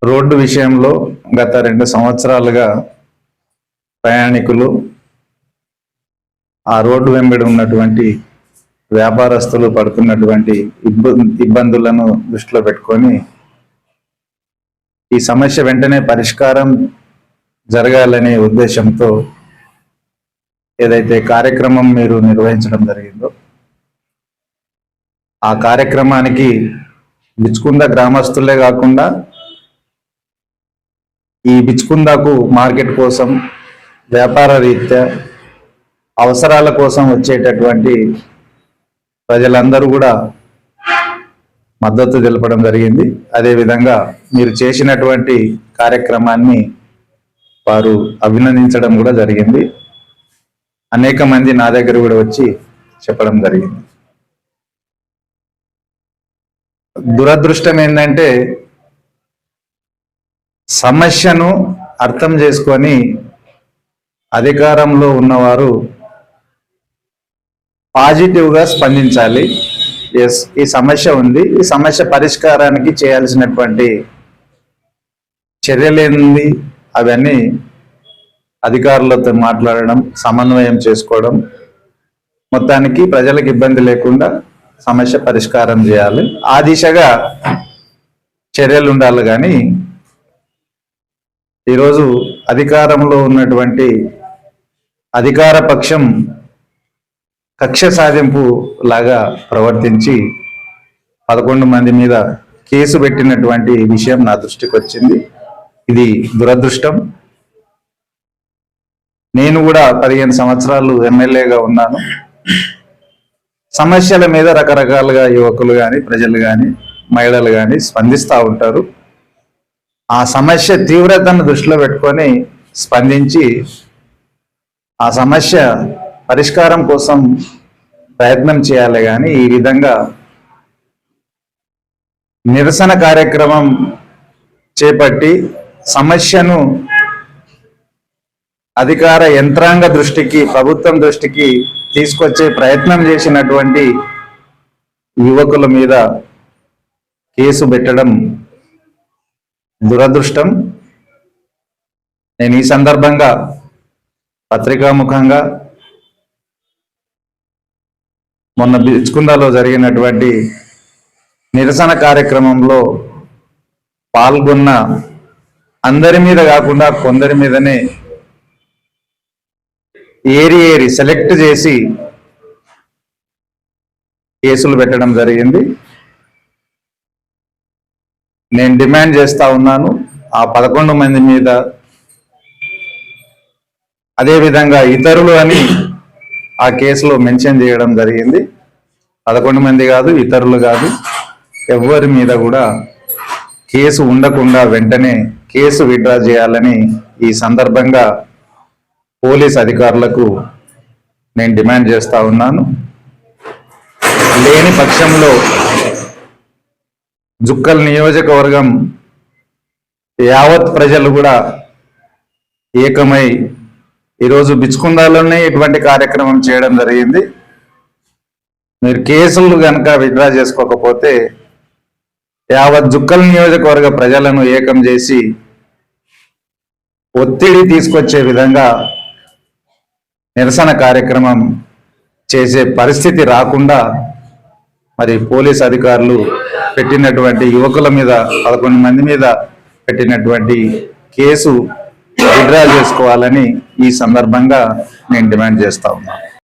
Road విషయంలో గత 2 సంవత్సరాలుగా ప్రయాణికులు, ఆ రోడ్డు వెంబడి ఉన్నటువంటి వ్యాపారస్తులు పడుతున్నటువంటి ఇబ్బందులను దృష్టిలో పెట్టుకొని ఈ సమస్య వెంటనే పరిష్కారం జరగాలనే ఉద్దేశంతో ఏదైతే కార్యక్రమం మీరు నిర్వహించడం జరిగిందో ఆ కార్యక్రమానికి బిచ్కుంద గ్రామస్తులే కాకుండా ఈ బిచ్కుందకు మార్కెట్ కోసం వ్యాపార రీత్యా అవసరాల కోసం వచ్చేటటువంటి ప్రజలందరూ కూడా మద్దతు తెలపడం జరిగింది. అదేవిధంగా మీరు చేసినటువంటి కార్యక్రమాన్ని వారు అభినందించడం కూడా జరిగింది. అనేక మంది నా దగ్గర కూడా వచ్చి చెప్పడం జరిగింది. దురదృష్టం ఏంటంటే సమస్యను అర్థం చేసుకొని అధికారంలో ఉన్నవారు పాజిటివ్గా స్పందించాలి. ఎస్, ఈ సమస్య ఉంది, ఈ సమస్య పరిష్కారానికి చేయాల్సినటువంటి చర్యలేంది అవన్నీ అధికారులతో మాట్లాడడం, సమన్వయం చేసుకోవడం, మొత్తానికి ప్రజలకు ఇబ్బంది లేకుండా సమస్య పరిష్కారం చేయాలి. ఆ దిశగా చర్యలు ఉండాలి. కానీ ఈరోజు అధికారంలో ఉన్నటువంటి అధికార పక్షం కక్ష సాధింపు లాగా ప్రవర్తించి 11 మంది మీద కేసు పెట్టినటువంటి విషయం నా దృష్టికి వచ్చింది. ఇది దురదృష్టం. నేను కూడా 15 సంవత్సరాలు ఎమ్మెల్యేగా ఉన్నాను. సమస్యల మీద రకరకాలుగా యువకులు కానీ, ప్రజలు కానీ, మహిళలు కానీ స్పందిస్తూ ఉంటారు. ఆ సమస్య తీవ్రతను దృష్టిలో పెట్టుకొని స్పందించి ఆ సమస్య పరిష్కారం కోసం ప్రయత్నం చేయాలి. కానీ ఈ విధంగా నిరసన కార్యక్రమం చేపట్టి సమస్యను అధికార యంత్రాంగ దృష్టికి, ప్రభుత్వం దృష్టికి తీసుకొచ్చే ప్రయత్నం చేసినటువంటి యువకుల మీద కేసు పెట్టడం దురదృష్టం. నేను ఈ సందర్భంగా పత్రికాముఖంగా మొన్న బిచ్కుందలో జరిగినటువంటి నిరసన కార్యక్రమంలో పాల్గొన్న అందరి మీద కాకుండా కొందరి మీదనే ఏరి సెలెక్ట్ చేసి కేసులు పెట్టడం జరిగింది. నేను డిమాండ్ చేస్తా ఉన్నాను, ఆ 11 మంది మీద, అదేవిధంగా ఇతరులు అని ఆ కేసులో మెన్షన్ చేయడం జరిగింది. 11 మంది కాదు, ఇతరులు కాదు, ఎవరి మీద కూడా కేసు ఉండకుండా వెంటనే కేసు విత్డ్రా చేయాలని ఈ సందర్భంగా పోలీస్ అధికారులకు నేను డిమాండ్ చేస్తా ఉన్నాను. లేని పక్షంలో జుక్కల్ నియోజకవర్గం యావత్ ప్రజలు కూడా ఏకమై ఈరోజు బిచ్కుందాలోనే ఇటువంటి కార్యక్రమం చేయడం జరిగింది. మీరు కేసులు కనుక విత్డ్రా చేసుకోకపోతే యావత్ జుక్కల్ నియోజకవర్గ ప్రజలను ఏకం చేసి ఒత్తిడి తీసుకొచ్చే విధంగా నిరసన కార్యక్రమం చేసే పరిస్థితి రాకుండా మరి పోలీస్ అధికారులు పెట్టినటువంటి యువకుల మీద, 11 మంది మీద పెట్టినటువంటి కేసు విత్డ్రా చేసుకోవాలని ఈ సందర్భంగా నేను డిమాండ్ చేస్తా ఉన్నాను.